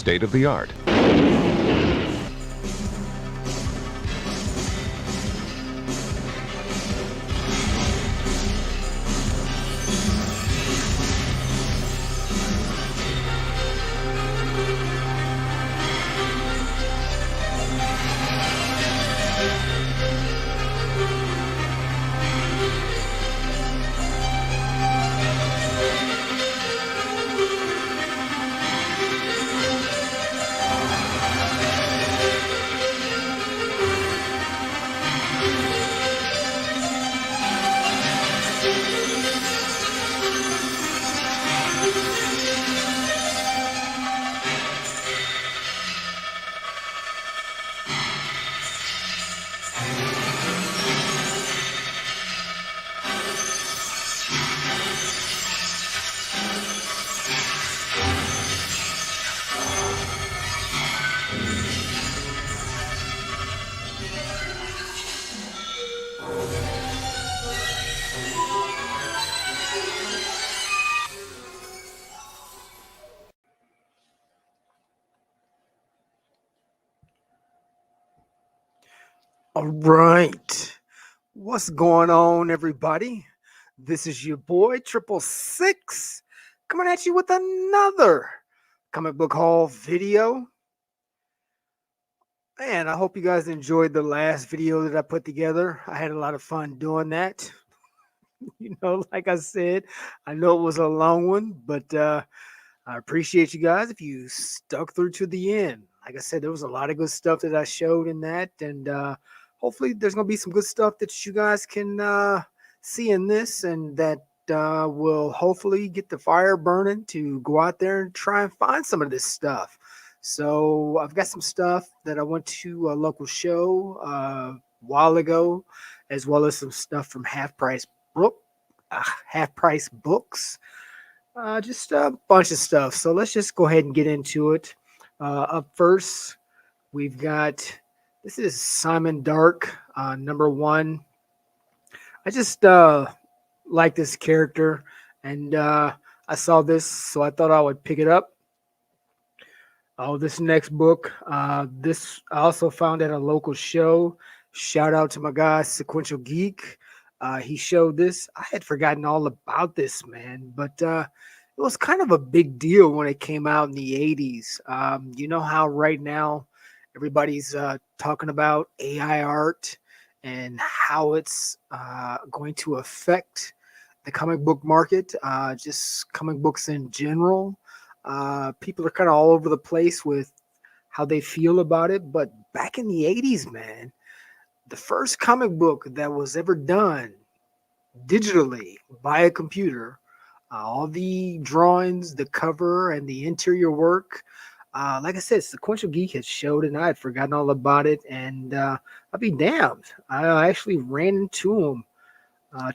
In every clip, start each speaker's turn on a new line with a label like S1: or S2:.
S1: state of the art.
S2: All right. What's going on, everybody? This is your boy, Triple Six, coming at you with another comic book haul video. And I hope you guys enjoyed the last video that I put together. I had a lot of fun doing that. Like I said, I know it was a long one, but I appreciate you guys if you stuck through to the end. Like I said, there was a lot of good stuff that I showed in that, and hopefully there's going to be some good stuff that you guys can see in this, and that will hopefully get the fire burning to go out there and try and find some of this stuff. So I've got some stuff that I went to a local show a while ago, as well as some stuff from Half Price Books. Just a bunch of stuff. So let's just go ahead and get into it. Up first, we've got, this is Simon Dark, #1. I just like this character, and I saw this, so I thought I would pick it up. Oh, this next book, this I also found at a local show. Shout out to my guy, Sequential Geek. He showed this. I had forgotten all about this, man, but it was kind of a big deal when it came out in the 80s. You know how right now everybody's talking about AI art and how it's going to affect the comic book market, just comic books in general. People are kind of all over the place with how they feel about it. But back in the 80s, man, the first comic book that was ever done digitally by a computer, all the drawings, the cover, and the interior work. Like I said, Sequential Geek had showed it, and I had forgotten all about it. And I'll be damned, I actually ran into him.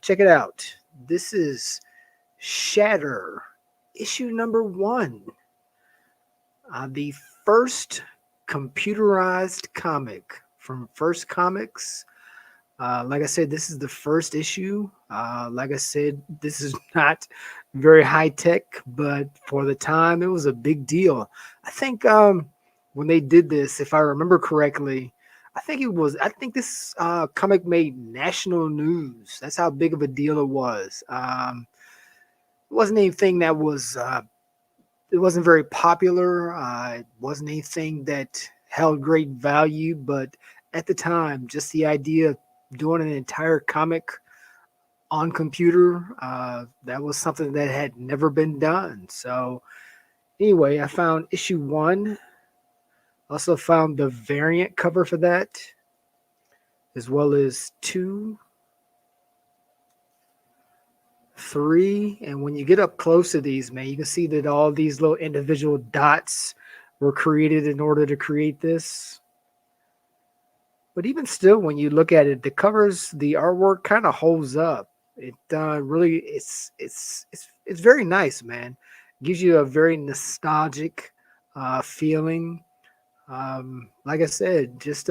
S2: Check it out. This is Shatter, issue #1. The first computerized comic from First Comics. Like I said, this is the first issue. Like I said, this is not very high tech, but for the time, it was a big deal. I think when they did this, if I remember correctly, I think this comic made national news. That's how big of a deal it was. It wasn't anything that was, it wasn't very popular. It wasn't anything that held great value, but at the time, just the idea of doing an entire comic on computer, that was something that had never been done. So anyway, I found issue 1. Also found the variant cover for that, as well as 2, 3. And when you get up close to these, man, you can see that all these little individual dots were created in order to create this. But even still, when you look at it, the covers, the artwork kind of holds up. It really, it's very nice, man. Gives you a very nostalgic feeling. Like I said, just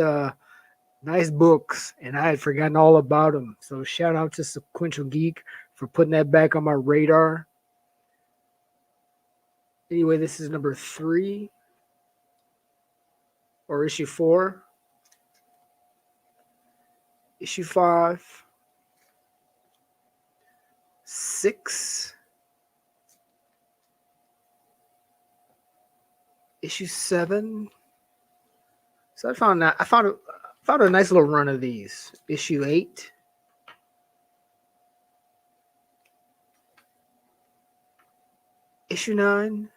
S2: nice books, and I had forgotten all about them. So shout out to Sequential Geek for putting that back on my radar. Anyway, this is #3. or issue 4, issue 5, 6, issue 7. So I found a nice little run of these. Issue 8, issue 9,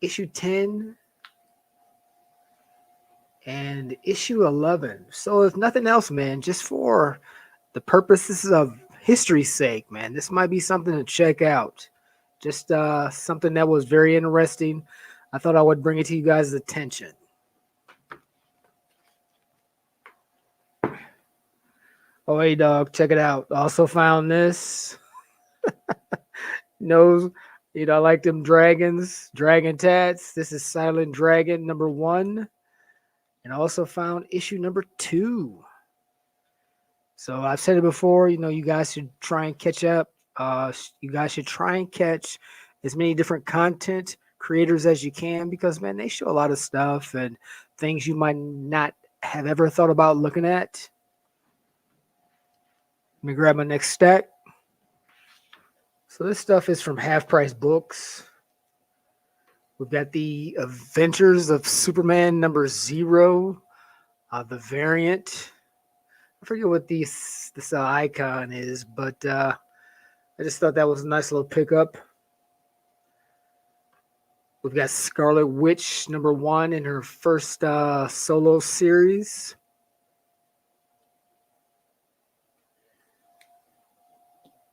S2: issue 10, and issue 11. So if nothing else, man, just for the purposes of history's sake, man, this might be something to check out. Just something that was very interesting. I thought I would bring it to you guys' attention. Oh, hey, dog, check it out. Also found this. Knows, I like them dragons, dragon tats. This is Silent Dragon number 1. And also found issue number 2. So I've said it before, you guys should try and catch up. You guys should try and catch as many different content creators as you can, because, man, they show a lot of stuff and things you might not have ever thought about looking at. Let me grab my next stack. So this stuff is from Half Price Books. We've got the Adventures of Superman number 0, the variant. I forget what this icon is, but I just thought that was a nice little pickup. We've got Scarlet Witch number 1 in her first solo series.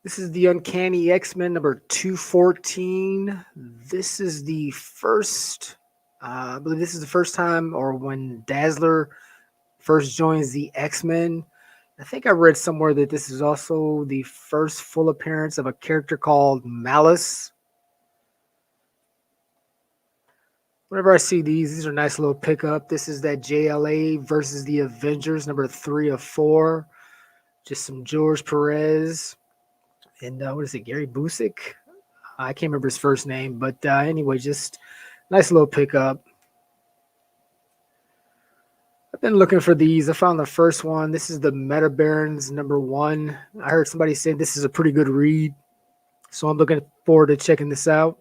S2: This is the Uncanny X-Men number 214. This is the first, I believe this is the first time, or when Dazzler first joins the X-Men. I think I read somewhere that this is also the first full appearance of a character called Malice. Whenever I see these are a nice little pickup. This is that JLA versus the Avengers number 3 of 4. Just some George Perez. And what is it, Gary Busick? I can't remember his first name, but anyway, just nice little pickup. I've been looking for these. I found the first one. This is the Meta Barons number 1. I heard somebody say this is a pretty good read, so I'm looking forward to checking this out.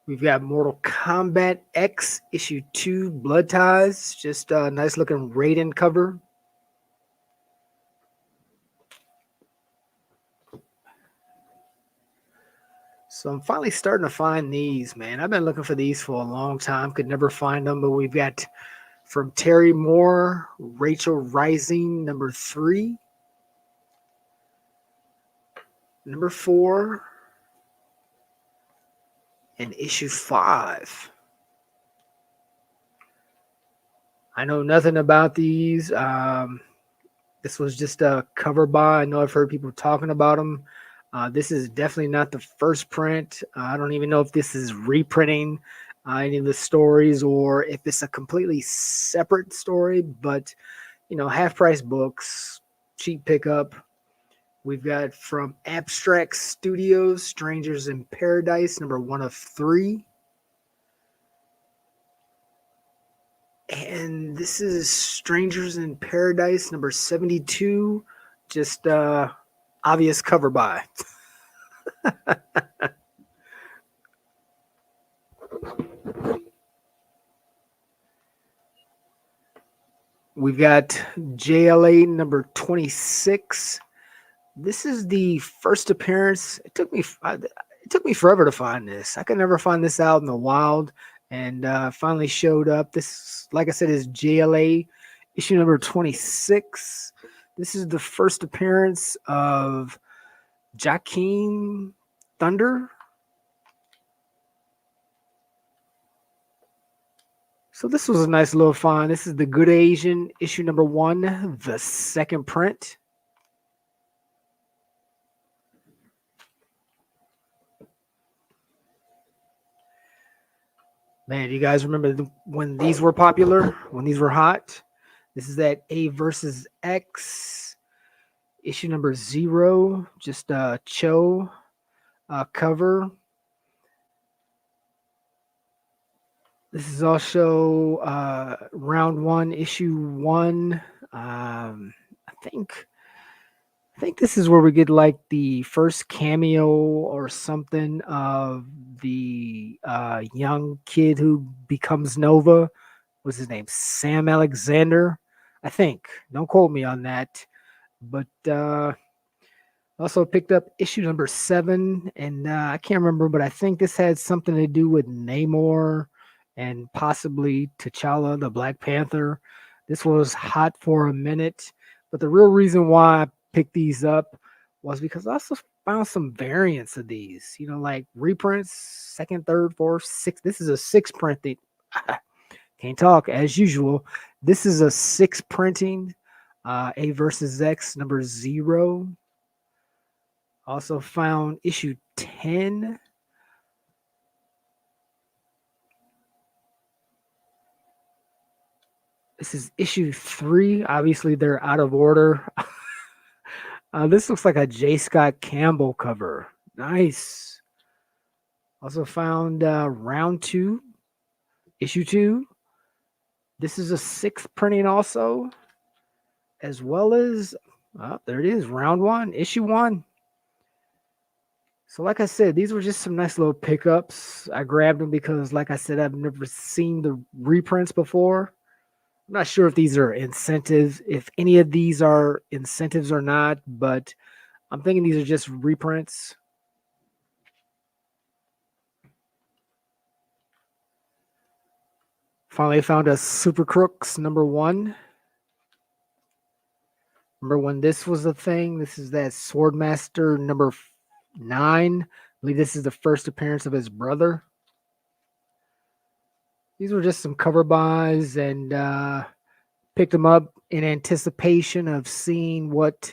S2: We've got Mortal Kombat X issue 2 Blood Ties. Just a nice looking Raiden cover. So I'm finally starting to find these, man. I've been looking for these for a long time. Could never find them, but we've got from Terry Moore, Rachel Rising, number 3. Number 4. And issue 5. I know nothing about these. This was just a cover by. I know I've heard people talking about them. This is definitely not the first print. I don't even know if this is reprinting any of the stories or if it's a completely separate story. But, Half Price Books, cheap pickup. We've got from Abstract Studios, Strangers in Paradise, number 1 of 3. And this is Strangers in Paradise, number 72. Just obvious cover by. We've got JLA number 26. This is the first appearance. It took me forever to find this. I could never find this out in the wild, and finally showed up. This, like I said, is JLA issue number 26. This is the first appearance of Jakeem Thunder. So this was a nice little find. This is the Good Asian issue number 1, the second print. Man, you guys remember when these were popular, when these were hot? This is that A versus X issue number 0, just a Cho cover. This is also round one, issue one. I think this is where we get like the first cameo or something of the young kid who becomes Nova. What's his name? Sam Alexander, I think. Don't quote me on that. But also picked up issue number 7, and I can't remember, but I think this had something to do with Namor and possibly T'Challa, the Black Panther. This was hot for a minute, but the real reason why I picked these up was because I also found some variants of these. Like reprints, second, third, fourth, sixth. This is a 6 print. Can't talk as usual. This is a 6 printing. A versus X number 0. Also found issue 10. This is issue 3. Obviously, they're out of order. This looks like a J. Scott Campbell cover. Nice. Also found round 2, issue 2. This is a 6 printing also, as well as, there it is, round 1, issue 1. So like I said, these were just some nice little pickups. I grabbed them because, like I said, I've never seen the reprints before. I'm not sure if these are incentives, if any of these are incentives or not, but I'm thinking these are just reprints. Finally found a Super Crooks number 1. Remember when this was a thing? This is that Swordmaster number 9. I believe this is the first appearance of his brother. These were just some cover buys, and picked them up in anticipation of seeing what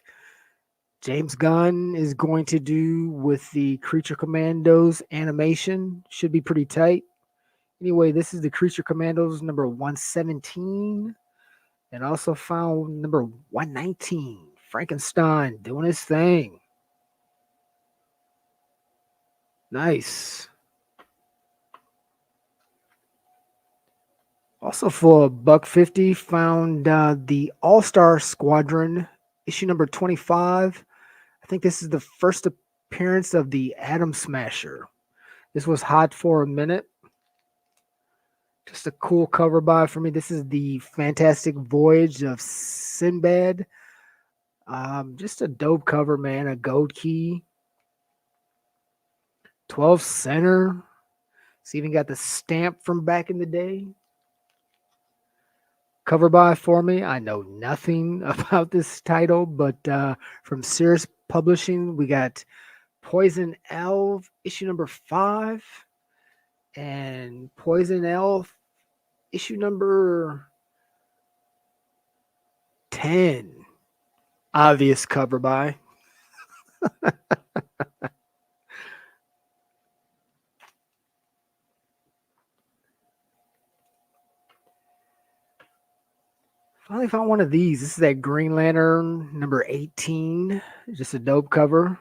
S2: James Gunn is going to do with the Creature Commandos animation. Should be pretty tight. Anyway, this is the Creature Commandos number 117. And also found number 119, Frankenstein doing his thing. Nice. Also for $1.50, found the All-Star Squadron, issue number 25. I think this is the first appearance of the Atom Smasher. This was hot for a minute. Just a cool cover by for me. This is the Fantastic Voyage of Sinbad. Just a dope cover, man. A gold key. 12 center. It's even got the stamp from back in the day. Cover by for me. I know nothing about this title, but from Cirrus Publishing, we got Poison Elf, issue number 5, and Poison Elf, issue number 10. Obvious cover by. Finally found one of these. This is that Green Lantern number 18. Just a dope cover.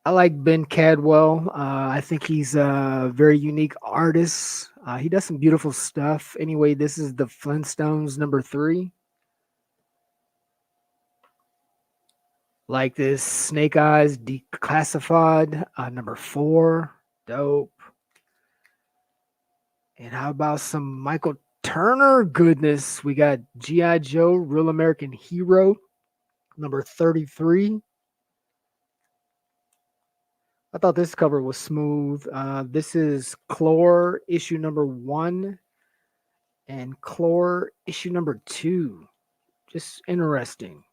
S2: I like Ben Cadwell. I think he's a very unique artist. He does some beautiful stuff. Anyway, this is the Flintstones number 3. Like this Snake Eyes Declassified number 4. Dope. And how about some Michael Turner goodness? We got G.I. Joe, Real American Hero, number 33. I thought this cover was smooth. This is Clore, issue number 1, and Clore, issue number 2. Just interesting.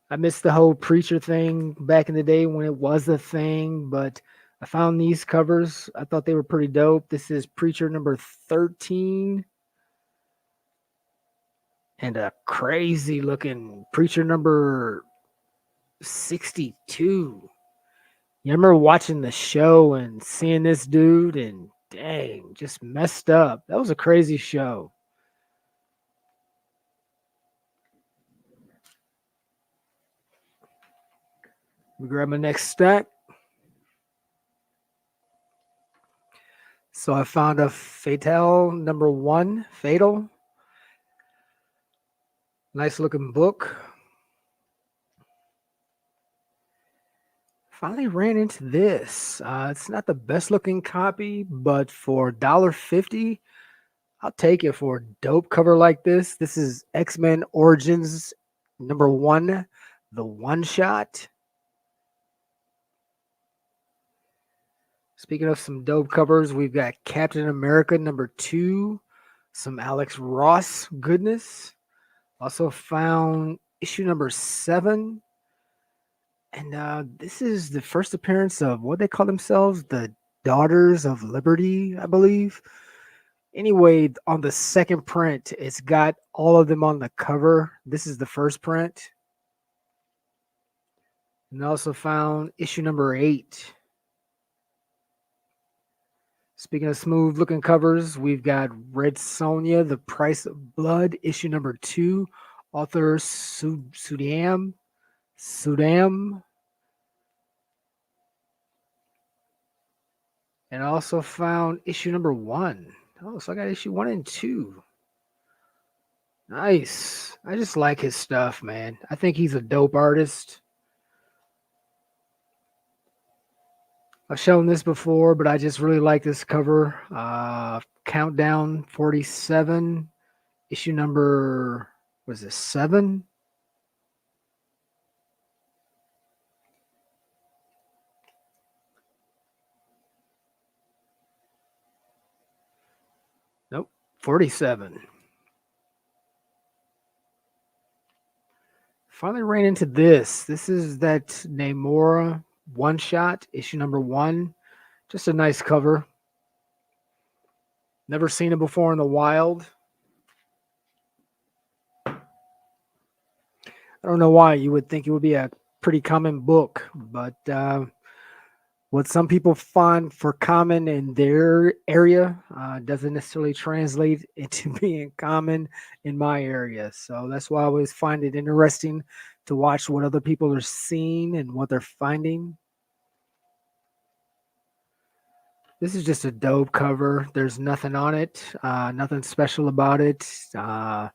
S2: I missed the whole Preacher thing back in the day when it was a thing, but I found these covers. I thought they were pretty dope. This is Preacher number 13. And a crazy looking Preacher number 62. You remember watching the show and seeing this dude and dang, just messed up. That was a crazy show. We grab my next stack. So I found a Fatale number 1, Fatal. Nice looking book. Finally ran into this. It's not the best looking copy, but for $1.50, I'll take it for a dope cover like this. This is X-Men Origins number 1, the one shot. Speaking of some dope covers, we've got Captain America number 2, some Alex Ross goodness. Also found issue number 7. And this is the first appearance of what they call themselves, the Daughters of Liberty, I believe. Anyway, on the second print, it's got all of them on the cover. This is the first print. And I also found issue number 8. Speaking of smooth looking covers, we've got Red Sonja, The Price of Blood, issue number 2, author Sudam. And I also found issue number 1. Oh, so I got issue 1 and 2. Nice. I just like his stuff, man. I think he's a dope artist. I've shown this before, but I just really like this cover. Countdown 47, issue number, was this 7? Nope, 47. Finally ran into this. This is that Namora one shot, issue number 1. Just a nice cover. Never seen it before in the wild. I don't know why. You would think it would be a pretty common book, but what some people find for common in their area doesn't necessarily translate into being common in my area. So that's why I always find it interesting to watch what other people are seeing and what they're finding. This is just a dope cover. There's nothing on it, nothing special about it. I'm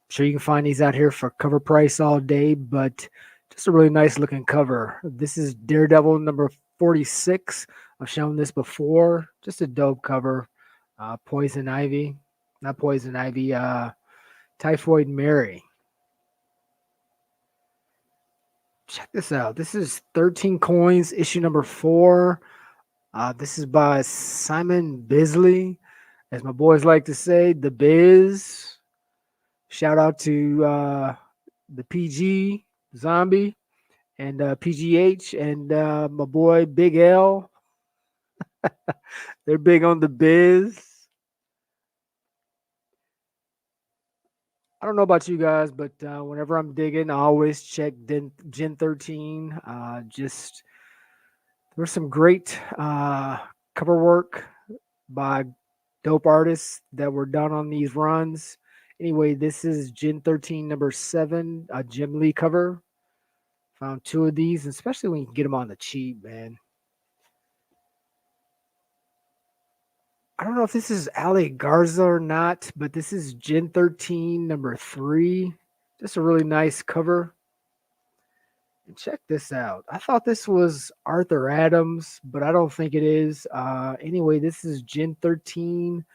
S2: sure you can find these out here for cover price all day, but just a really nice looking cover. This is Daredevil number 46. I've shown this before. Just a dope cover. Poison Ivy. Not Poison Ivy. Typhoid Mary. Check this out. This is 13 Coins, issue number 4. This is by Simon Bisley. As my boys like to say, the Biz. Shout out to the PG, Zombie, and PGH, and my boy Big L. They're big on the Biz. I don't know about you guys, but whenever I'm digging, I always check Gen 13. Just there was some great cover work by dope artists that were done on these runs. Anyway, this is Gen 13 number 7, a Jim Lee cover. Found 2 of these, especially when you can get them on the cheap, man. I don't know if this is Ali Garza or not, but this is Gen 13 number 3. Just a really nice cover. And check this out. I thought this was Arthur Adams, but I don't think it is. Anyway, this is Gen 13,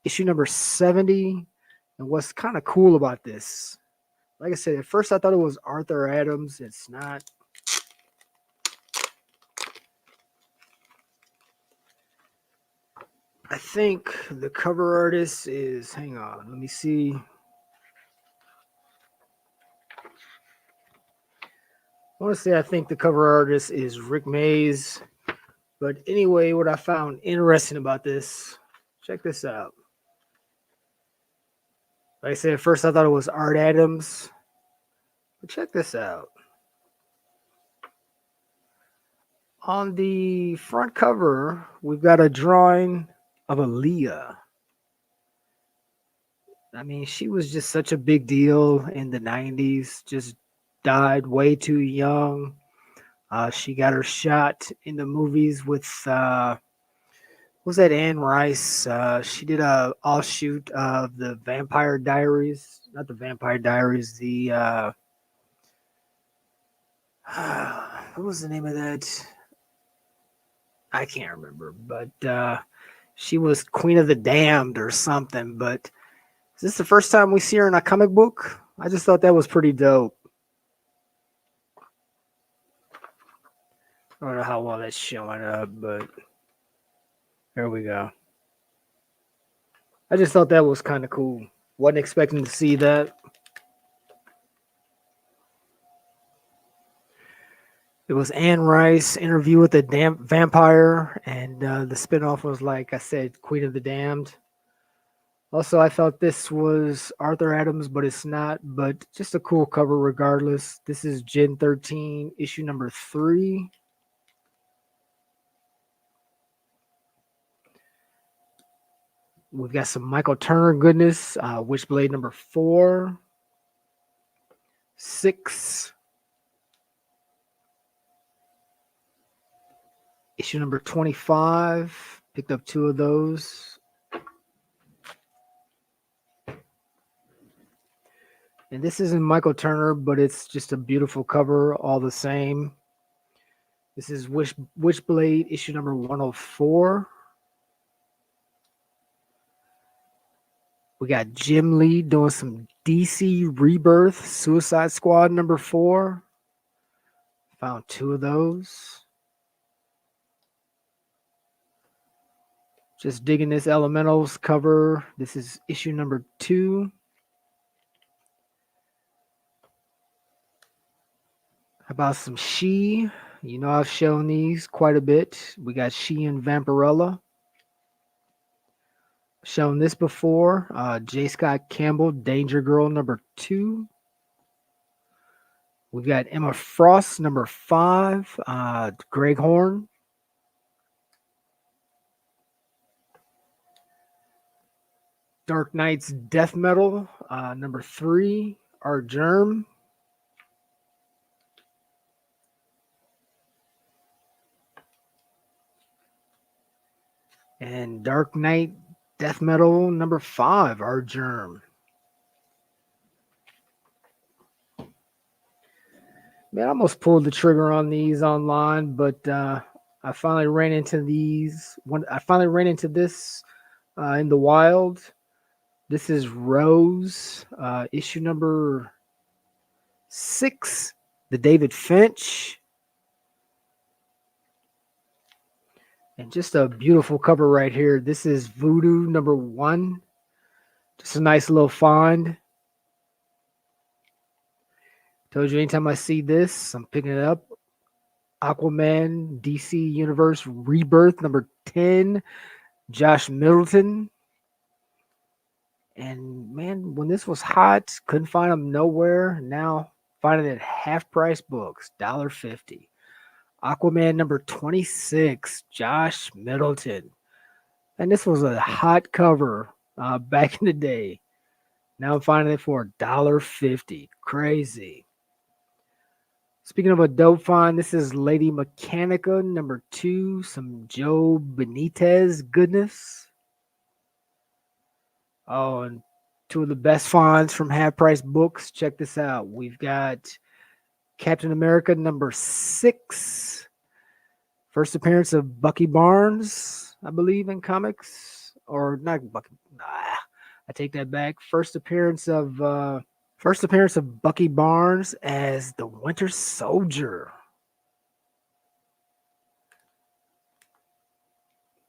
S2: issue number 70. And what's kind of cool about this, like I said, at first I thought it was Arthur Adams. It's not. I think the cover artist is, hang on, let me see. I want to say I think the cover artist is Rick Mays. But anyway, what I found interesting about this, check this out. Like I said, at first I thought it was Art Adams. But check this out. On the front cover, we've got a drawing of Aaliyah. I mean, she was just such a big deal in the 90s, just died way too young. She got her shot in the movies with what was that, Anne Rice? She did a offshoot of the Vampire Diaries, not the Vampire Diaries. The what was the name of that? I can't remember, but she was Queen of the Damned or something. But is this the first time we see her in a comic book? I just thought that was pretty dope. I don't know how well that's showing up, but there we go. I just thought that was kind of cool. Wasn't expecting to see that. It was Anne Rice interview with the vampire, and the spinoff was, like I said, Queen of the Damned. Also, I thought this was Arthur Adams, but it's not. But just a cool cover regardless. This is Gen 13, issue number 3. We've got some Michael Turner goodness. Witchblade number 4, 6, issue number 25. Picked up 2 of those. And this isn't Michael Turner, but it's just a beautiful cover all the same. This is Witchblade issue number 104. We got Jim Lee doing some DC Rebirth Suicide Squad number 4. Found 2 of those. Just digging this Elementals cover. This is issue number 2. How about some She? You know, I've shown these quite a bit. We got She and Vampirella. Shown this before. J. Scott Campbell, Danger Girl number 2. We've got Emma Frost number 5. Greg Horn. Dark Knight's Death Metal number 3. Art Germ. And Dark Knight Death Metal number 5, Art Germ. Man, I almost pulled the trigger on these online, but I finally ran into these. I finally ran into this in the wild. This is Rose, issue number 6, the David Finch. And just a beautiful cover right here. This is Voodoo number 1. Just a nice little find. Told you anytime I see this, I'm picking it up. Aquaman, DC Universe Rebirth number 10. Josh Middleton. And man, when this was hot, couldn't find them nowhere. Now finding it at half price books, $1.50. Aquaman number 26, Josh Middleton. And this was a hot cover back in the day. Now I'm finding it for $1.50. Crazy. Speaking of a dope find, this is Lady Mechanica number 2, some Joe Benitez goodness. Oh, and 2 of the best finds from half price books. Check this out. We've got Captain America number 6. First appearance of Bucky Barnes, I believe, in comics. Or not Bucky. Nah, I take that back. First appearance of Bucky Barnes as the Winter Soldier.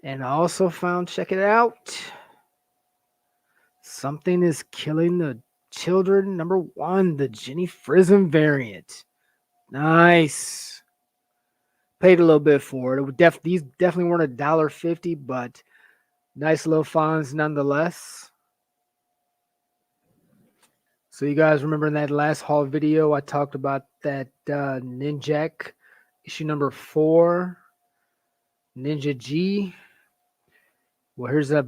S2: And I also found, check it out, Something is Killing the Children number 1, the Jenny Frison variant. Nice. Paid a little bit for it. These definitely weren't $1.50, but nice little finds nonetheless. So you guys remember in that last haul video, I talked about that Ninjak issue number 4, Ninja G. Well, here's a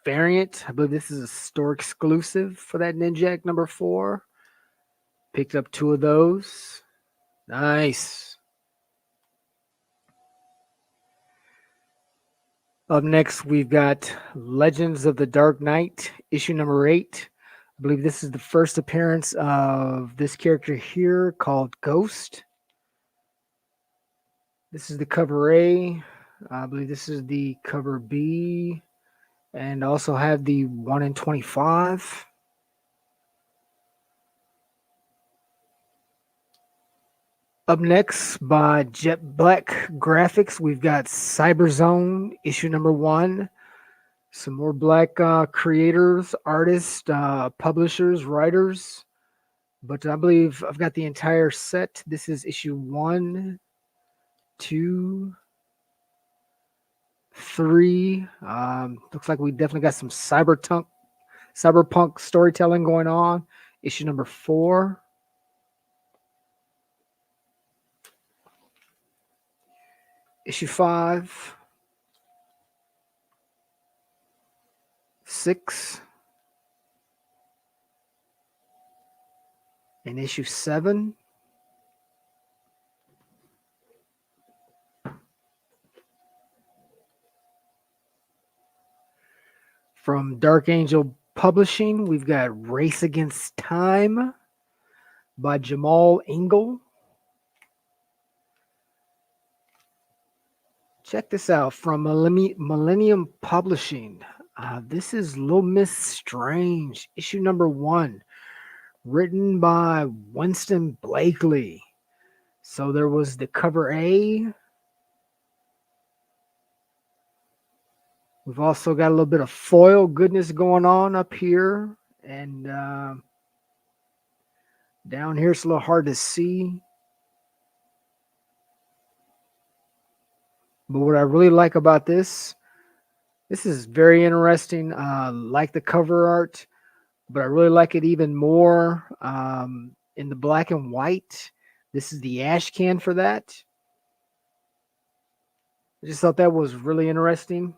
S2: variant. I believe this is a store exclusive for that Ninjak number 4. Picked up 2 of those. Nice. Up next, we've got Legends of the Dark Knight, issue number 8. I believe this is the first appearance of this character here called Ghost. This is the cover A. I believe this is the cover B. And also have the 1 in 25. Up next, by Jet Black Graphics, we've got Cyberzone, issue number 1. Some more black creators, artists, publishers, writers. But I believe I've got the entire set. This is issue 1, 2, 3. Looks like we definitely got some cyberpunk storytelling going on. Issue number 4. Issue 5. 6. And issue 7. From Dark Angel Publishing, we've got Race Against Time by Jamal Engel. Check this out from Millennium Publishing. This is Little Miss Strange, issue number 1, written by Winston Blakely. So there was the cover A. We've also got a little bit of foil goodness going on up here. And down here, it's a little hard to see. But what I really like about this is very interesting. Like the cover art, but I really like it even more in the black and white. This is the ash can for that. I just thought that was really interesting.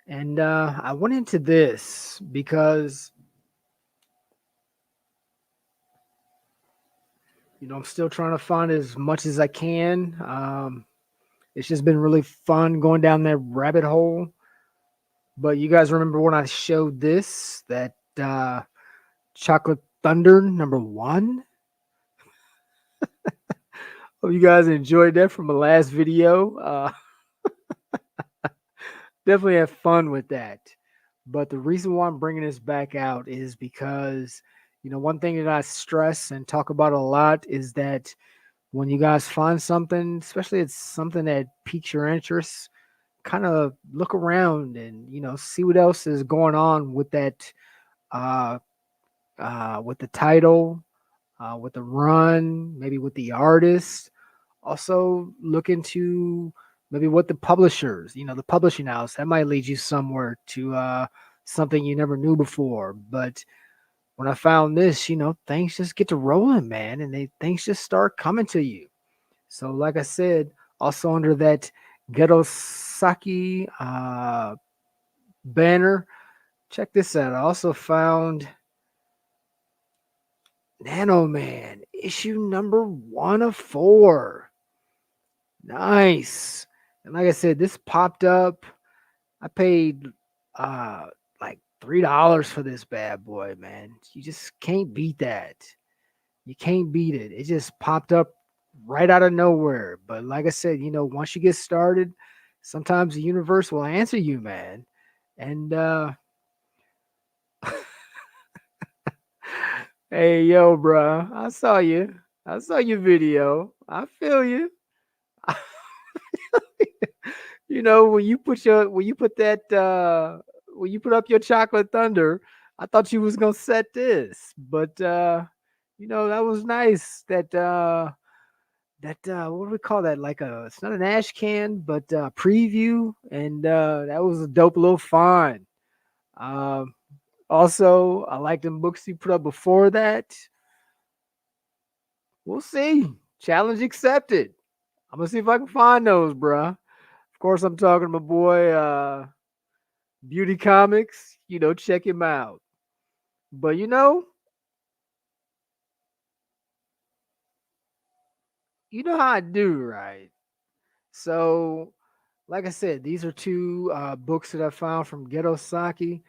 S2: And I went into this because, I'm still trying to find as much as I can. It's just been really fun going down that rabbit hole. But you guys remember when I showed this, that Chocolate Thunder number 1? Hope you guys enjoyed that from the last video. Definitely have fun with that. But the reason why I'm bringing this back out is because, one thing that I stress and talk about a lot is that when you guys find something, especially it's something that piques your interest, kind of look around and, see what else is going on with that, with the title, with the run, maybe with the artist. Also look into maybe what the publishers, the publishing house, that might lead you somewhere to something you never knew before. But when I found this, things just get to rolling, man, and things just start coming to you. So, like I said, also under that Ghetto Saki banner, check this out. I also found Nano Man, issue number 1 of 4. Nice. And like I said, this popped up. I paid like $3 for this bad boy, man. You just can't beat that. You can't beat it. It just popped up right out of nowhere. But like I said, once you get started, sometimes the universe will answer you, man. And hey, yo, bro, I saw you. I saw your video. I feel you. When you put up your Chocolate Thunder, I thought you was gonna set this, but that was nice. That what do we call that? Like it's not an ash can, but preview, and that was a dope little find. Um, Also, I like them books you put up before that. We'll see. Challenge accepted. I'm gonna see if I can find those, bruh. Of course, I'm talking to my boy Beauty Comics. Check him out. But you know how I do, right? So like I said, these are two books that I found from Ghetto Saki.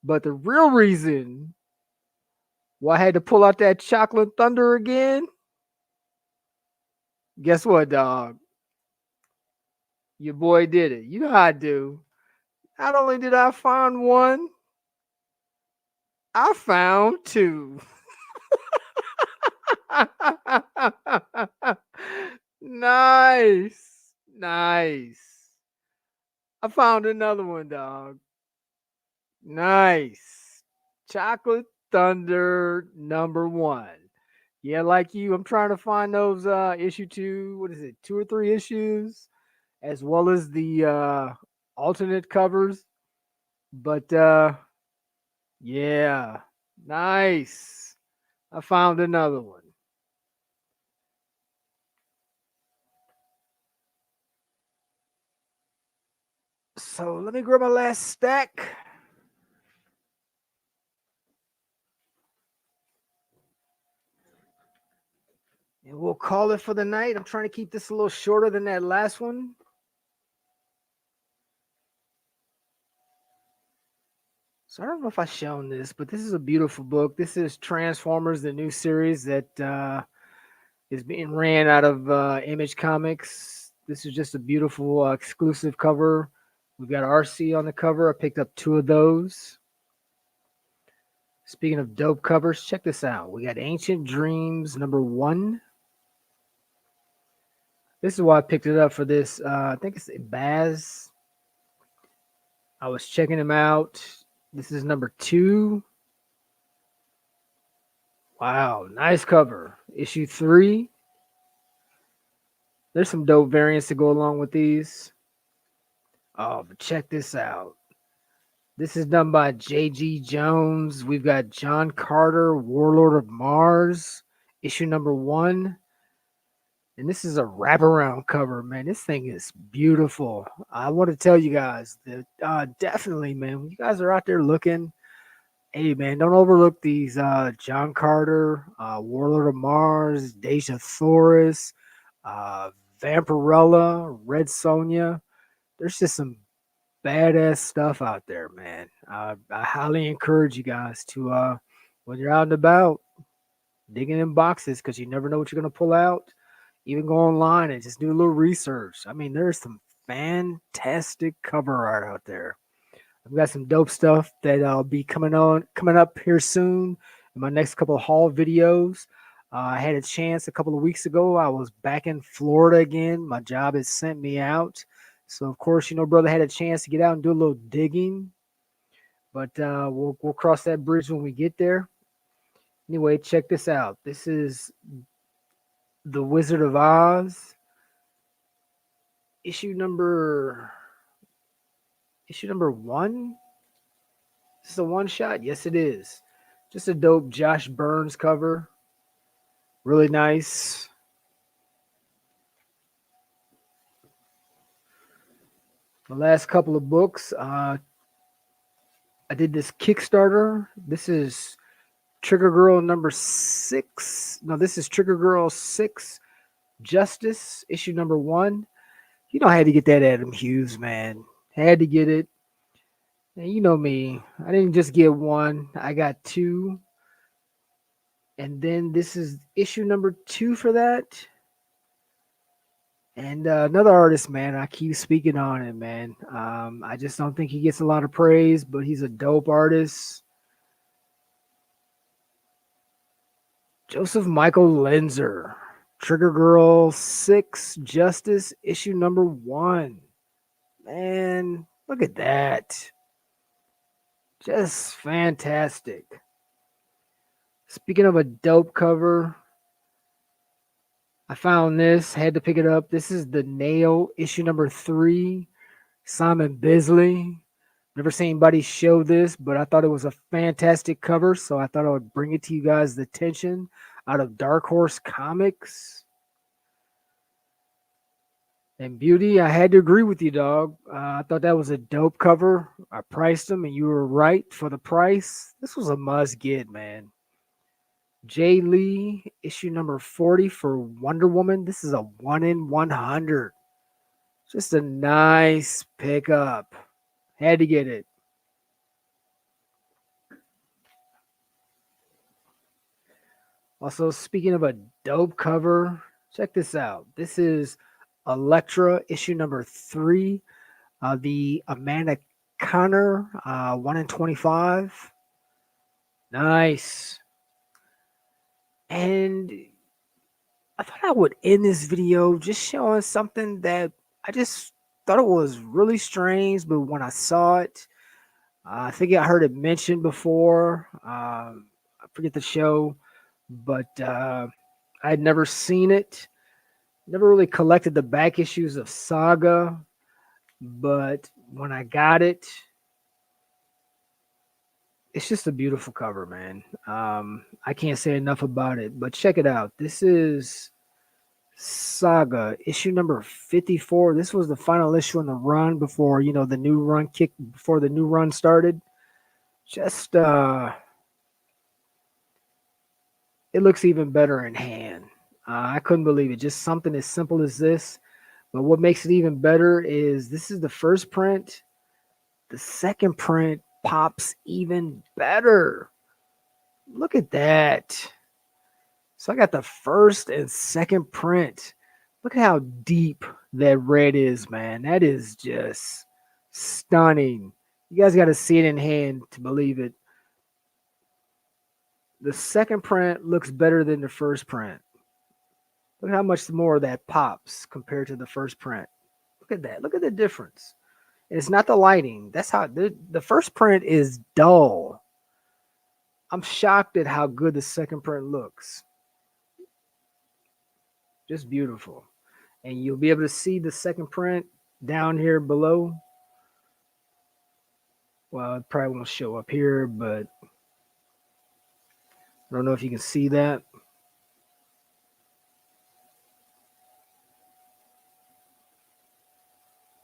S2: But the real reason why I had to pull out that Chocolate Thunder again, guess what, dog? Your boy did it. You know how I do. Not only did I find one, I found two. Nice. Nice. I found another one, dog. Nice. Chocolate Thunder #1. Yeah, like you, I'm trying to find those issue two, what is it, two or three issues, as well as the alternate covers. But yeah, nice. I found another one. So let me grab my last stack. And we'll call it for the night. I'm trying to keep this a little shorter than that last one. So I don't know if I've shown this, but this is a beautiful book. This is Transformers, the new series that is being ran out of Image Comics. This is just a beautiful exclusive cover. We've got RC on the cover. I picked up two of those. Speaking of dope covers, check this out. We got Ancient Dreams #1. This is why I picked it up for this. I think it's Baz. I was checking him out. This is #2. Wow, nice cover. Issue 3. There's some dope variants to go along with these. Oh, but check this out. This is done by J.G. Jones. We've got John Carter, Warlord of Mars, issue #1. And this is a wraparound cover, man. This thing is beautiful. I want to tell you guys that definitely, man, when you guys are out there looking, hey, man, don't overlook these John Carter, Warlord of Mars, Deja Thoris, Vampirella, Red Sonja. There's just some badass stuff out there, man. I highly encourage you guys to, when you're out and about, digging in boxes because you never know what you're going to pull out. Even go online and just do a little research. I mean, there's some fantastic cover art out there. I've got some dope stuff that I'll be coming up here soon in my next couple of haul videos. I had a chance a couple of weeks ago. I was back in Florida again. My job has sent me out. So of course, brother had a chance to get out and do a little digging. But we'll cross that bridge when we get there. Anyway, check this out. This is The Wizard of Oz, issue number 1. Is this a one shot? Yes, it is. Just a dope Josh Burns cover. Really nice. The last couple of books, I did this Kickstarter. This is Trigger Girl #6. No, this is Trigger Girl 6 Justice, issue #1. I had to get that Adam Hughes, man. Had to get it. And you know me. I didn't just get one. I got two. And then this is issue #2 for that. And another artist, man, I keep speaking on it, man. I just don't think he gets a lot of praise, but he's a dope artist. Joseph Michael Lenzer, Trigger Girl 6 Justice, issue #1. Man, look at that. Just fantastic. Speaking of a dope cover, I found this, had to pick it up. This is The Nail, issue #3, Simon Bisley. Never seen anybody show this, but I thought it was a fantastic cover, so I thought I would bring it to you guys' attention out of Dark Horse Comics. And Beauty, I had to agree with you, dog. I thought that was a dope cover. I priced them, and you were right for the price. This was a must get, man. Jay Lee, issue #40 for Wonder Woman. This is a 1 in 100. Just a nice pickup. Had to get it. Also, speaking of a dope cover, check this out. This is Elektra issue number 3. The Amanda Conner 1 in 25. Nice. And I thought I would end this video just showing something that I just thought it was really strange, but when I saw it, I think I heard it mentioned before. I forget the show, but I had never seen it. Never really collected the back issues of Saga, but when I got it, it's just a beautiful cover, man. I can't say enough about it, but check it out. This is Saga issue number 54. This was the final issue in the run before, the new run before the new run started. Just it looks even better in hand. I couldn't believe it. Just something as simple as this. But what makes it even better is this is the first print. The second print pops even better. Look at that. So I got the first and second print. Look at how deep that red is, man. That is just stunning. You guys got to see it in hand to believe it. The second print looks better than the first print. Look at how much more of that pops compared to the first print. Look at that. Look at the difference. And it's not the lighting. That's how the first print is dull. I'm shocked at how good the second print looks. Just beautiful. And you'll be able to see the second print down here below. Well, it probably won't show up here, but I don't know if you can see that.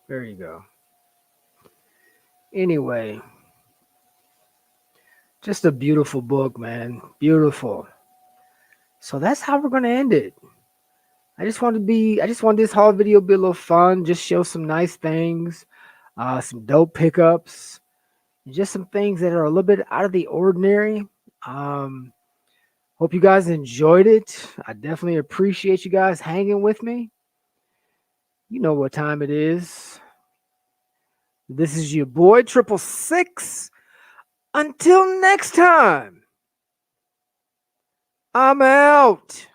S2: There you go. Anyway, just a beautiful book, man. Beautiful. So that's how we're going to end it. I just want this whole video to be a little fun, just show some nice things, some dope pickups, and just some things that are a little bit out of the ordinary. Hope you guys enjoyed it. I definitely appreciate you guys hanging with me. You know what time it is. This is your boy, 666. Until next time, I'm out.